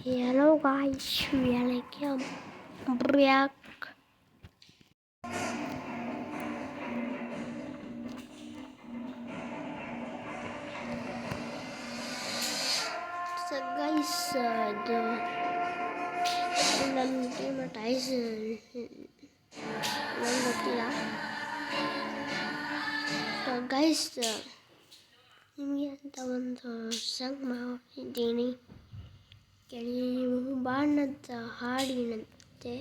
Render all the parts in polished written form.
Hello guys, we are like back. So guys, ನಮ್ಮ team ties ನಂಗೆ ಗೊತ್ತಿಲ್ಲ. So guys, ನಿಮಗೆ ಅಂತ ಒಂದು ಸಾಂಗ್ ಮಾಡಿದ್ದೀನಿ. ಕೆಲವು ಬಾಣದ ಹಾಡಿನಂತೆ,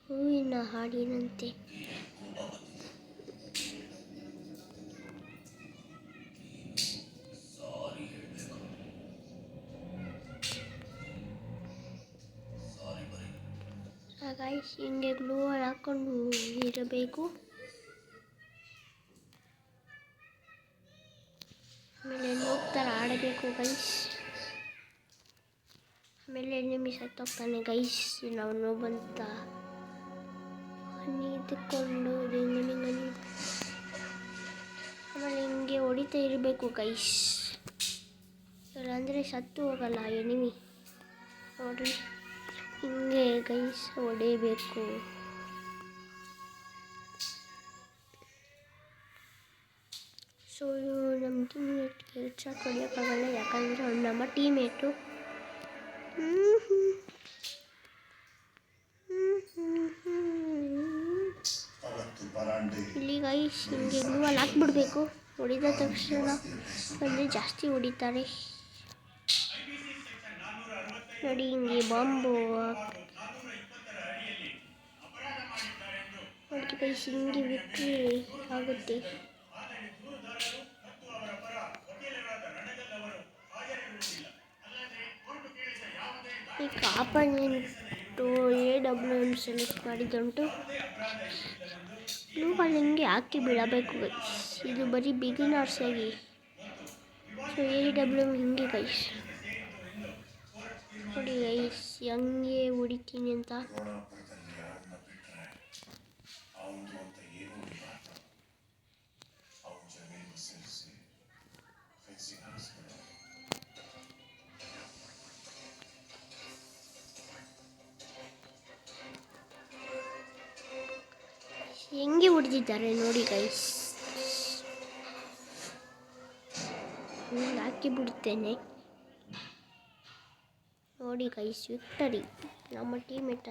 ಹೂವಿನ ಹಾಡಿನಂತೆ. ಗೈಸ್, ಹಿಂಗೆ ಗ್ಲೂ ಹಾಕ್ಕೊಂಡು ಇರಬೇಕು. ಆಮೇಲೆ ಹೋಗ್ತಾರೆ ಆಡಬೇಕು ಗೈಸ್. ಆಮೇಲೆ ಎನಿಮಿ ಸತ್ತೋಗ್ತಾನೆ ಗೈಸ್. ನಾವು ನೋವಂತ ನಿಂತುಕೊಂಡು ಆಮೇಲೆ ಹಿಂಗೆ ಹೊಡಿತಾ ಇರಬೇಕು ಗೈಸ್. ಇಲ್ಲಾಂದರೆ ಸತ್ತು ಹೋಗಲ್ಲ ಎನಿಮಿ. ನೋಡ್ರಿ, ಹಿಂಗೆ ಗೈಸ್ ಹೊಡಿಬೇಕು. ಸೊ ನಮ್ಮ ಟೀಮೇಟ್ಗೆ ಹೆಡ್ಶಾಟ್ ಹೊಡಿಯೋಕ್ಕಾಗಲ್ಲ, ಯಾಕಂದರೆ ಅವ್ನು ನಮ್ಮ ಟೀಮೇಟು. ಇಲ್ಲಿ ಗೈಸ್ ಹಿಂಗೆ ಗ್ಲೂವಲ್ಲಿ ಹಾಕ್ಬಿಡ್ಬೇಕು. ಹೊಡಿದ ತಕ್ಷಣ ಅಂದರೆ ಜಾಸ್ತಿ ಹೊಡಿತಾರೆ ನೋಡಿ. ಹಿಂಗೆ ಬಾಂಬು ನೋಡಿ ಗೈಸ್, ಹಿಂಗೆ ಬಿಟ್ಟರೆ ಆಗುತ್ತೆ. ಈ ಕಾಪನ್ನಿಂಟು AWM ಸೆಲೆಕ್ಟ್ ಮಾಡಿದ್ದುಂಟು. ಗ್ಲೂವಲ್ಲಿ ಹಿಂಗೆ ಹಾಕಿ ಬಿಡಬೇಕು ಗೈಸ್. ಇದು ಬರೀ ಬಿಗಿನರ್ಸಾಗಿ. ಸೊ AWM ಹಿಂಗೆ ಗೈಸ್ ನೋಡಿ ಗೈಸ್, ಹೆಂಗೆ ಹೊಡಿತೀನಿ ಅಂತ. ಹೆಂಗೆ ಹೊಡೆದಿದ್ದಾರೆ ನೋಡಿ ಗೈಸ್. ಹಾಕಿ ಬಿಡ್ತೇನೆ ನೋಡಿ ಗೈಸ್. ವಿಕ್ಟರಿ, ನಮ್ಮ ಟೀಮೇಟ್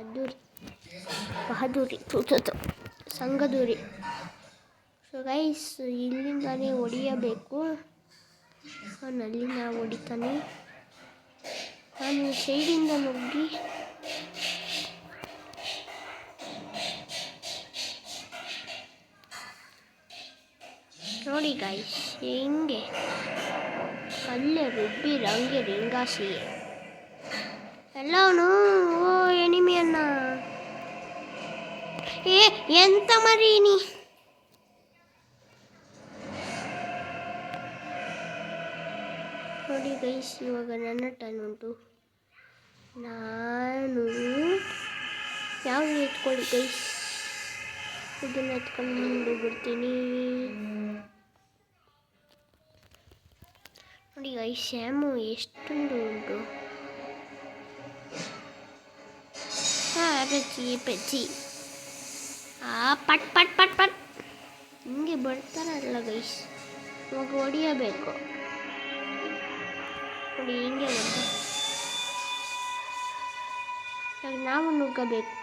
ಬಹದ್ದೂರಿ ಸಂಗದೂರಿ. ಸೊ ಗೈಸ್, ಇಲ್ಲಿಂದಾನೇ ಹೊಡಿಯಬೇಕು. ನಾನು ಅಲ್ಲಿಂದ ಹೊಡಿತಾನೆ. ನಾನು ಸೈಡಿಂದ ನುಗ್ಗಿ ನೋಡಿ ಗೈಸ್, ಹೆಂಗೆ ಅಲ್ಲೇ ರುಬ್ಬಿ ರಂಗೆ ರಿಂಗಾಸಿ ಎಲ್ಲವನು. ಓ ಎನಿಮಿಯನ್ನ ಎಂತ ಮರೀನಿ. ನೋಡಿ ಗೈಸ್, ಇವಾಗ ನನ್ನ ಟರ್ನ್ ಉಂಟು. ನಾನು ಯಾವುದು ಎತ್ಕೊಳ್ಳಿ ಗೈಸ್, ಇದನ್ನು ಎತ್ಕೊಂಡು ಬಿಡ್ತೀನಿ ನೋಡಿ ಗೈಸ್. ಶ್ಯಾಮು ಎಷ್ಟೊಂದು ಉಂಟು. ಪೆಚ್ಚಿ ಪಟ್ ಪಟ್ ಪಟ್ ಪಟ್ ಹಿಂಗೆ ಬರ್ತಾರಲ್ಲ ಗೈಸ್. ಇವಾಗ ಹೊಡಿಯಬೇಕು ನೋಡಿ, ಹಿಂಗೆ ಬಂದು ನಾವು ನುಗ್ಗಬೇಕು.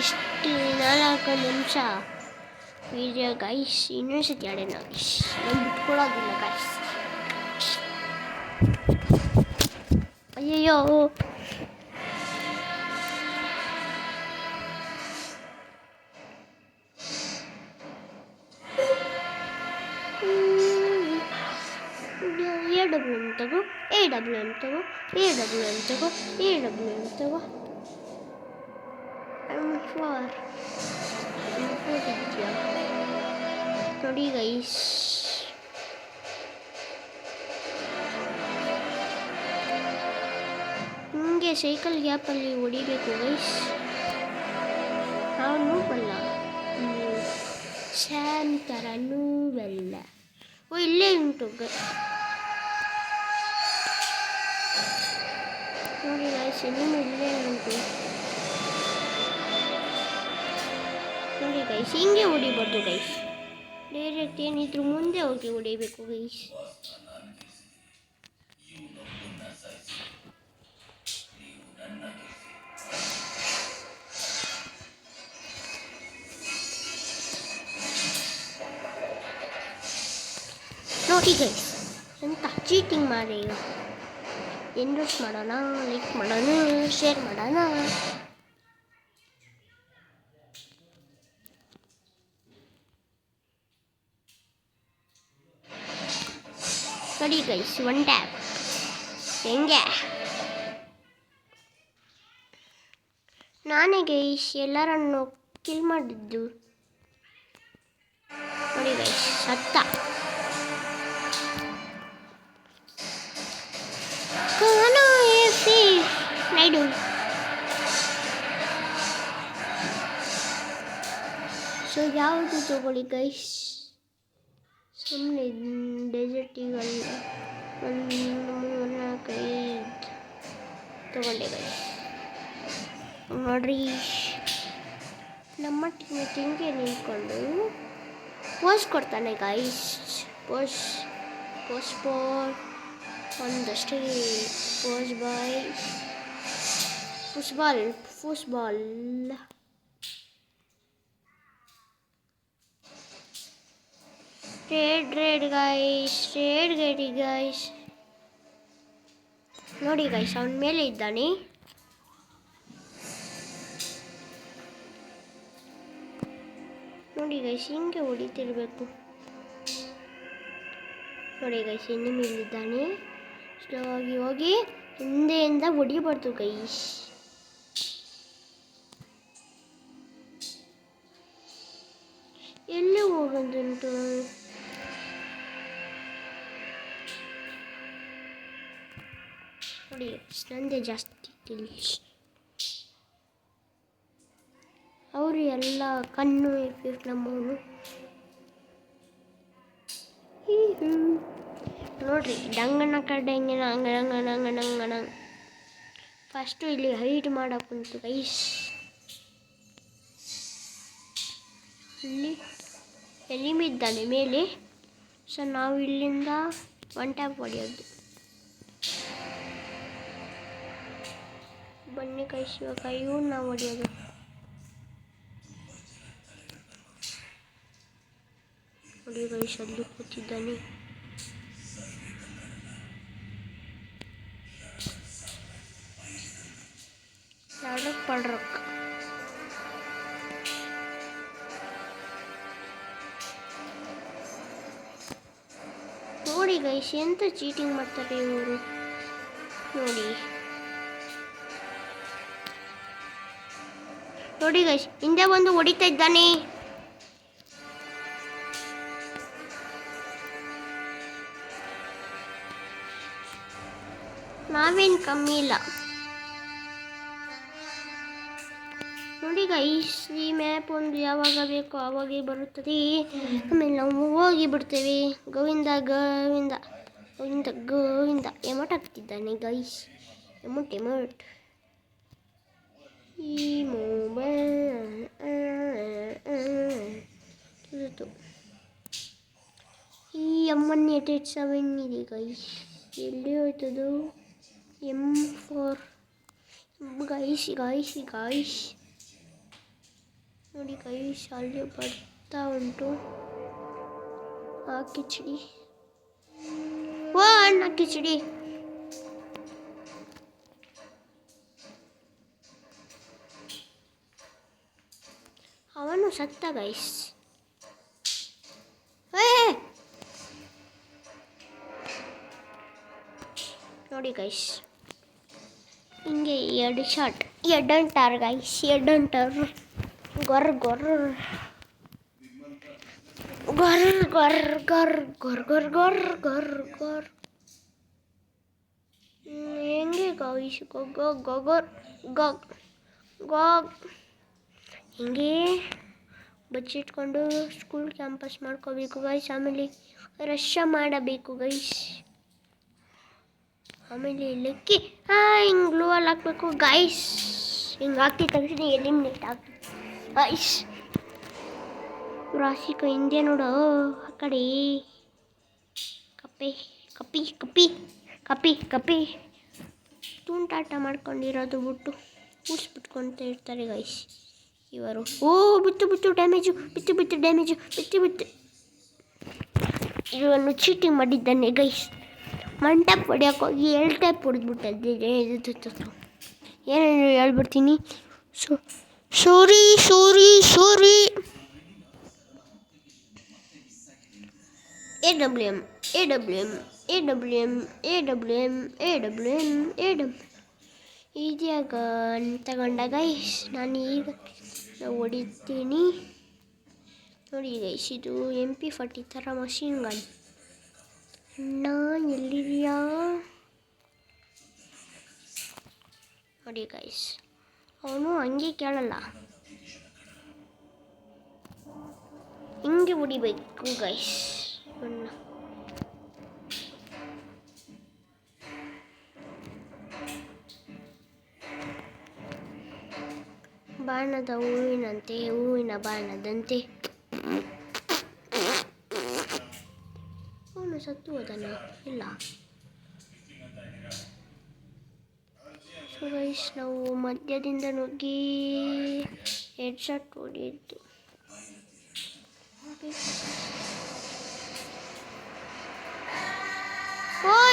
ಇಷ್ಟು 4 ನಿಮಿಷ ವಿಡಿಯೋ ಗೈಸ್. ಇನ್ನೊಂದ್ಸತಿ ಆಡೋಣ ಗೈಸ್, ನಾನು ಬಿಟ್ಕೊಳ್ಳೋದಿಲ್ಲ ಗೈಸ್. ಅಯ್ಯಯ್ಯೋ, AWM ತಗೋ, AWM ತಗೋ, AWM ತಗೋ, AWM ತಗೋ. ನೋಡಿ ಗೈಸ್, ಸೈಕಲ್ ಗ್ಯಾಪಲ್ಲಿ ಹೊಡಿಬೇಕು ಗೈಸ್. ಅವನು ಬಲ್ಲ ಸ್ಯಾಮ್ ಥರ ನೂವೆಲ್ಲ. ಓ ಇಲ್ಲೇ ಉಂಟು ನೋಡಿ ಗೈಸ್, ಇನ್ನೂ ಇಲ್ಲೇ ಉಂಟು ನೋಡಿ ಗೈಸ್. ಹಿಂಗೆ ಹೊಡಿಬಾರ್ದು ಗೈಸ್, ಡೈರೆಕ್ಟ್ ಏನಿದ್ರು ಮುಂದೆ ಹೋಗಿ ಹೊಡಿಬೇಕು ಗೈಸ್. ನೋಡಿ ಗೈಸ್, ಎಂತ ಚೀಟಿಂಗ್ ಮಾಡಿ. ಎಂಡೋರ್ಸ್ ಮಾಡೋಣ, ಲೈಕ್ ಮಾಡೋಣ, ಶೇರ್ ಮಾಡೋಣ. ನೋಡಿ ಗೈಸ್, ಒನ್ ಟ್ಯಾಪ್ ಹೆಂಗೆ. ನಾನೇ ಗೈಸ್ ಎಲ್ಲರನ್ನು ಕಿಲ್ ಮಾಡಿದ್ದು. ನೋಡಿ ಗೈಸ್, ಸತ್ತ. ನೈಡು ಸೊ ಯಾವುದು ತಗೊಳ್ಳಿ ಗೈಸ್? ಸುಮ್ಮನೆ ಡೆಸರ್ಟಿಗಲ್ಲ, ಒಂದು 4-5 ತಗೊಂಡೆ ಗೈಸ್. ನೋಡ್ರಿ ನಮ್ಮ ಟೀಮೇಟ್ ಹಿಂಗೆ ನಿಂತ್ಕೊಂಡು ಪೋಸ್ ಕೊಡ್ತಾನೆ ಗೈಸ್. ಪೋಸ್ ಒಂದಷ್ಟೇ pose boy. Football red guys. ನೋಡಿ ಗೈಸ್, ಅವನ ಮೇಲೆ ಇದ್ದಾನೆ. ನೋಡಿ ಗೈಸ್, ಹಿಂಗೆ ಹೊಡಿತಿರ್ಬೇಕು. ನೋಡಿ ಗೈಸ್, ಇನ್ನು ಮೇಲಿದ್ದಾನೆ. ಸ್ಲೋ ಆಗಿ ಹೋಗಿ ಹಿಂದೆಯಿಂದ ಹೊಡಿಬಾರ್ದು ಗೈಸ್. ಎಲ್ಲಿ ಹೋಗೋದುಂಟು? ನೋಡಿ ನಂದೇ ಜಾಸ್ತಿ ಕಿಲ್ಸ್. ಅವರು ಎಲ್ಲ ಕಣ್ಣು ಎಫೆಕ್ಟ್ ನಮ್ಮವನು. ನೋಡ್ರಿ ಡಂಗಣ ಕಡೆಂಗಣ ಅಂಗಣ. ಫಸ್ಟು ಇಲ್ಲಿ ಹೈಟ್ ಮಾಡೋಕ್ಕುಂಟು ಗೈಸ್. ಇಲ್ಲಿ ಎನಿಮಿ ಇದ್ದಾನೆ ಮೇಲೆ. ಸೊ ನಾವು ಇಲ್ಲಿಂದ ಒನ್ ಟ್ಯಾಪ್ ಹೊಡೆಯೋದು. ಬನ್ನಿ ಗೈಸ್, ಇವಾಗ ಇವ್ನು ನಾವು ಹೊಡೆಯೋದು. ನೋಡಿ ಗೈಸ್, ಅಲ್ಲಿ ಕೂತಿದ್ದಾನೆ. ಪಡ್ರಕ್ ನೋಡಿ ಗೈಸ್, ಎಂತ ಚೀಟಿಂಗ್ ಮಾಡ್ತಾರೆ ಇವರು. ನೋಡಿ ಗೈಸ್, ಹಿಂದೆ ಬಂದು ಹೊಡಿತಾ ಇದ್ದಾನೆ. ನಾವೇನು ಕಮ್ಮಿ ಇಲ್ಲ. ನೋಡಿ ಗೈಸ್, ಈ ಮ್ಯಾಪ್ ಒಂದು ಯಾವಾಗ ಬೇಕೋ ಆವಾಗೇ ಬರುತ್ತದೆ. ಆಮೇಲೆ ನಾವು ಹೋಗಿ ಬಿಡ್ತೇವೆ. ಗೋವಿಂದ ಎಮೋಟ್ ಆಗ್ತಿದ್ದಾನೆ ಗೈಸ್. ಎಮೋಟ್ ಈ ಮೊಬೈಲ್ ಈ M187 ಇದೆ ಗೈಸ್. ಎಲ್ಲಿ ಹೋಯ್ತದು? M4 guys. ನೋಡಿ ಗೈಸ್, ಅಲ್ಲಿ ಬರ್ತಾ ಉಂಟು ಆ ಕಿಚಡಿ. ಓ ಅಣ್ಣ ಕಿಚಡಿ. ಅವನು ಸತ್ತ ಗೈಸ್. ನೋಡಿ ಗೈಸ್, ಹಿಂಗೆ 2 ಶಾಟ್ ಎಡ್ಡಂಟಾರ್ ಗೈಸ್. ಗೊರ್ ಹೆಂಗೆ ಗೈಸ್ ಗಾಗ್ ಗಾಗ್ ಹಿಂಗೆ ಬಚ್ಚಿಟ್ಕೊಂಡು ಸ್ಕೂಲ್ ಕ್ಯಾಂಪಸ್ ಮಾಡ್ಕೋಬೇಕು ಗೈಸ್. ಆಮೇಲೆ ರಶ ಮಾಡಬೇಕು ಗೈಸ್. ಆಮೇಲೆ ಇಲ್ಲಕ್ಕೆ ಹಿಂಗೆ ಗ್ಲೂ ಅಲ್ಲಿ ಹಾಕಬೇಕು ಗೈಸ್. ಹಿಂಗೆ ಹಾಕ್ತಿದ್ದ ತಕ್ಷಣ ಎಲಿಮಿನೇಟ್ ಆಗ್ತದೆ ಗೈಸ್. ರಾಶಿಕ ಹಿಂದೆ ನೋಡು ಆ ಕಡೆ ಕಪ್ಪೆ ಕಪ್ಪಿ ಕಪ್ಪಿ ಕಪ್ಪಿ ಕಪ್ಪಿ ತುಂಟಾಟ ಮಾಡ್ಕೊಂಡಿರೋದು ಬಿಟ್ಟು ಕೂಸ್ಬಿಟ್ಕೊತ ಇರ್ತಾರೆ ಗೈಸ್ ಇವರು. ಬಿತ್ತು ಡ್ಯಾಮೇಜು ಇವನು ಚೀಟಿಂಗ್ ಮಾಡಿದ್ದಾನೆ ಗೈಸ್. ಒನ್ ಟ್ಯಾಪ್ ಹೊಡಿಯೋಕೆ ಹೋಗಿ 2 ಟ್ಯಾಪ್ ಹೊಡೆದ್ಬಿಟ್ಟೆ. ಏನೇನು ಹೇಳ್ಬಿಡ್ತೀನಿ. ಸಾರಿ AWM ಈಸಿಯಾಗ ತಗೊಂಡ ಗೈಸ್. ನಾನು ಈಗ ಹೊಡಿತೀನಿ ನೋಡಿ ಗೈಸ್. ಇದು MP40 ಥರ ಮಷೀನ್ ಗನ್. ಅಣ್ಣ ಎಲ್ಲಿದೆಯಾ ನೋಡಿ ಗೈಸ್. ಅವನು ಹಂಗೆ ಕೇಳಲ್ಲ, ಹಿಂಗೆ ಹೊಡಿಬೇಕು ಗೈಸ್. ಬಾಣದ ಹೂವಿನಂತೆ ಹೂವಿನ ಬಾಣದಂತೆ ಅವನು ಸತ್ತು ಹೋದನ ಇಲ್ಲ. ಸೊ ಗೈಸ್ ನಾವು ಮಧ್ಯದಿಂದ ನುಗ್ಗಿ ಹೆಡ್ ಶಾಟ್ ಹೊಡೆಯಿದ್ದು.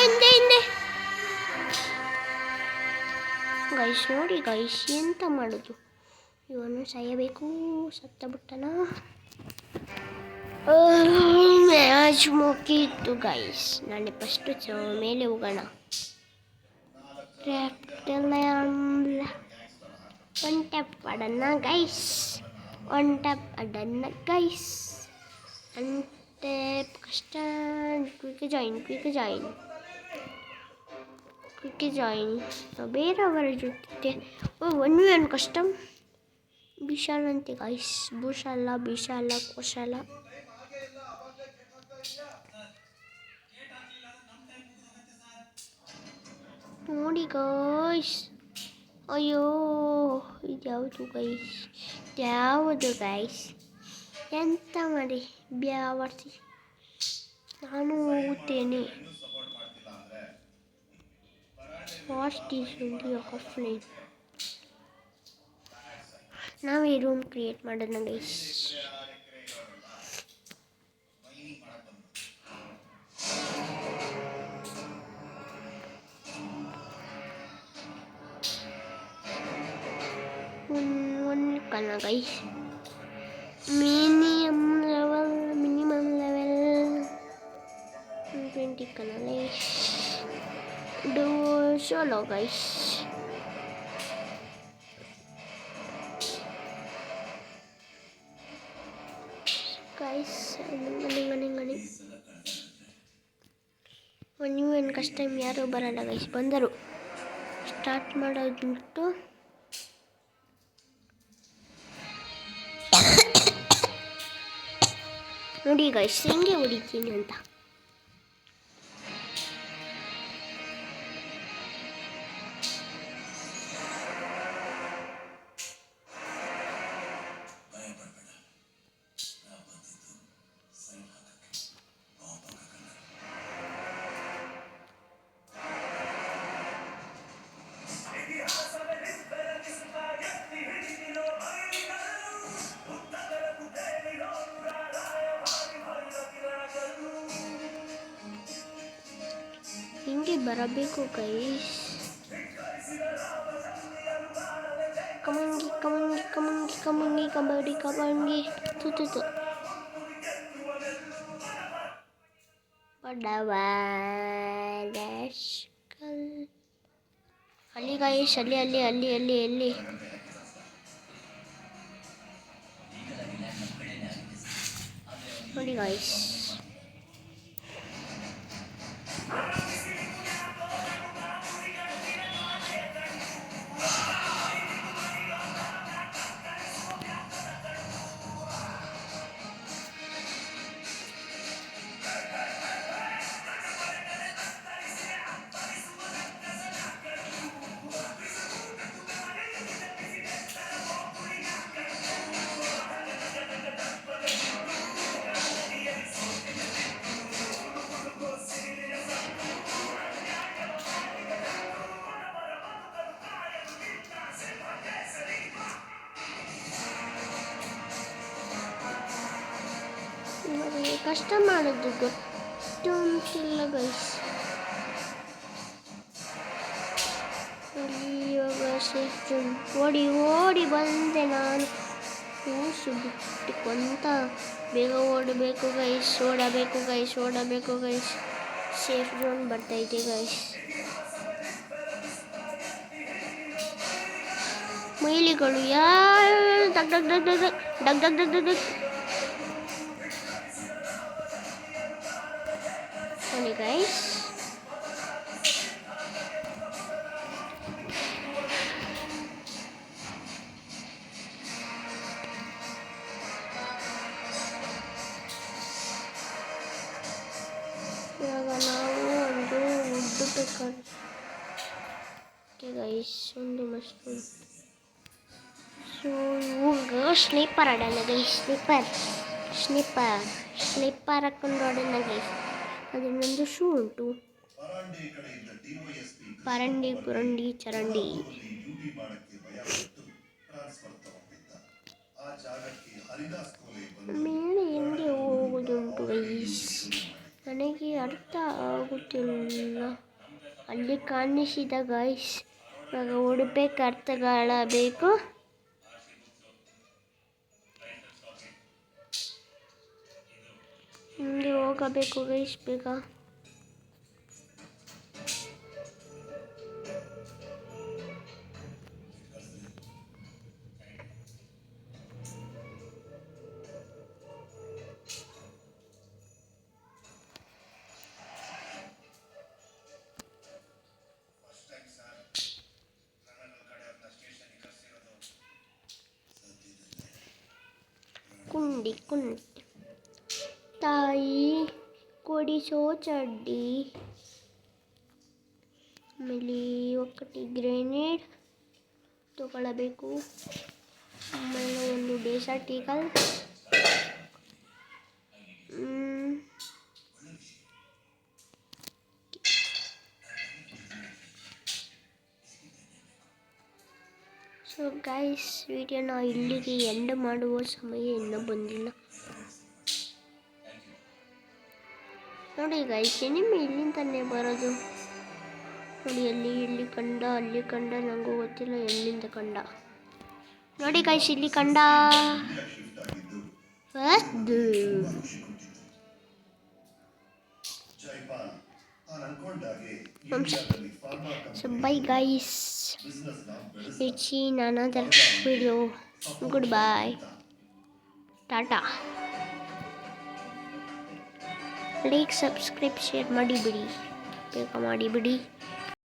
ಹಿಂದೆ ಗೈಸ್ ನೋಡಿ ಗೈಸ್ ಎಂತ ಮಾಡೋದು. ಇವನು ಸಾಯಬೇಕು. ಸತ್ತ ಬಿಟ್ಟನ. ಮ್ಯಾಚ್ ಮುಗೀತು ಗೈಸ್. ನಾಳೆ ಫಸ್ಟು ಮೇಲೆ ಹೋಗೋಣ. ಒನ್ ಟ್ಯಾಪ್ ಆಡೋಣ ಗೈಸ್. ಒನ್ ಟ್ಯಾಪ್ ಆಡೋಣ ಗೈಸ್. ಒನ್ ಟ್ಯಾಪ್ ಕಷ್ಟ. ಕ್ವಿಕ್ ಜಾಯಿನ್ ಬೇರೆಯವರ ಜೊತೆ 1v1 ಕಸ್ಟಮ್ ವಿಶಾಲ್ ಅಂತೆ ಗೈಸ್. ಭೂಶಾಲ ವಿಶಾಲ ಕೋಶಾಲ. ನೋಡಿ ಗೈಸ್. ಅಯ್ಯೋ ಇದ್ಯಾವುದು ಗೈಸ್ ಎಂತ ಮಾಡಿ ಬ್ಯಾವರ್ಸಿ. ನಾನು ಹೋಗುತ್ತೇನೆ. Fast is offline. ನಾವೇ ರೂಮ್ ಕ್ರಿಯೇಟ್ ಮಾಡೋಣ ಗೈಸ್. ಒಂದು ಕಣ ಗೈಸ್. ಮಿನಿಮಮ್ ಲೆವೆಲ್ 20 ಕಣ ಗೈಸ್. Do solo guys. ಗಣಿ 1v1 ಕಸ್ಟಮ್ ಯಾರು ಬರಲ್ಲ ಗೈಸ್. ಬಂದರು ಸ್ಟಾರ್ಟ್ ಮಾಡೋದುಂಟು. ನೋಡಿ ಗೈಸ್ ಹೆಂಗೆ ಹೊಡಿತೀನಿ ಅಂತ. ಹಿಂಗೆ ಬರಬೇಕು ಗೈಸ್. ಕಮಂಗಿ ಕಬಡ್ಡಿ ತುತ್ತು ಅಲ್ಲಿ ಗೈಸ್. ಅಲ್ಲಿ ನೋಡಿ ಗೈಸ್. ಇವರಿಗೆ ಕಷ್ಟ ಮಾಡೋದು ಗೊತ್ತು ಅಂತಿಲ್ಲ ಗೈಸ್. ಇವಾಗ ಸೇಫ್ ಝೋನ್ ಓಡಿ ಓಡಿ ಬಂದೆ ನಾನು. ಕೂಸು ಬಿಟ್ಟು ಅಂತ ಬೇಗ ಓಡಬೇಕು ಗೈಸ್, ಓಡಬೇಕು ಗೈಸ್, ಓಡಬೇಕು ಗೈಸ್. ಸೇಫ್ ಝೋನ್ ಬರ್ತೈತೆ ಗೈಸ್. ಮೈಲಿಗಳು ಯಾರು ಡಗ್ ಡಗ್ ಡಗ್ ಡಗ್ ಡಗ್ ಡಗ್ ಡಗ್ ಡಗ್ ಡಗ್ ನೋಡಿ ಗೈಸ್. ಇವಾಗ ನಾವು ಒಂದು ಉದ್ದು ಬೇಕಾದ್ರೆ ಗೈಸ್, ಒಂದು ಮಶ್ರೂಮ್. ಸೊ ಇವಾಗ ಸ್ಲೀಪರ್ ಆಡೋಣ ಗೈಸ್. ಸ್ಲೀಪರ್ ಹಾಕೊಂಡು ಆಡೋಣ ಗೈಸ್. ಅದು ನಂದು ಶೂ ಉಂಟು. ಪರಂಡಿ ಚರಂಡಿ. ಮೇಲೆ ಹೆಂಗೆ ಹೋಗೋದುಂಟು ಗೈಸ್, ನನಗೆ ಅರ್ಥ ಆಗುತ್ತಿಲ್ಲ. ಅಲ್ಲಿ ಕಾಣಿಸಿದ ಗೈಸ್, ಇವಾಗ ಹುಡುಬೇಕು, ಅರ್ಥಗಳಬೇಕು. ಹಿಂಗೆ ಹೋಗಬೇಕು ಗೈಸ್ ಬೇಗ. ಕುಂಡಿ ತಾಯಿ ಕೊಡಿಸೋ ಚಡ್ಡಿ, ಆಮೇಲೆ ಒಕ್ಕಟಿ ಗ್ರೆನೇಡ್ ತಗೊಳ್ಳಬೇಕು. ಆಮೇಲೆ ಒಂದು ಡೆಸರ್ಟ್ ಈಗಲ್, ಸೊ ಗೈಸ್, ವಿಡಿಯೋನ ಇಲ್ಲಿಗೆ ಎಂಡ್ ಮಾಡುವ ಸಮಯ ಇನ್ನೂ ಬಂದಿಲ್ಲ. ನೋಡಿ ಗೈಸ್, ಎನಿಮಿ ಇಲ್ಲಿಂದನೇ ಬರೋದು. ನೋಡಿ ಇಲ್ಲಿ ಕಂಡ, ಅಲ್ಲಿ ಕಂಡ, ನನಗೂ ಗೊತ್ತಿಲ್ಲ ಎಲ್ಲಿಂದ ಕಂಡ. ನೋಡಿ ಗೈಸ್, ಇಲ್ಲಿ ಕಂಡ first. So bye guys, it's in another video. Goodbye, tata. Like, subscribe, share ಮಾಡಿ ಬಿಡಿ, ಬೇಗ ಮಾಡಿ ಬಿಡಿ.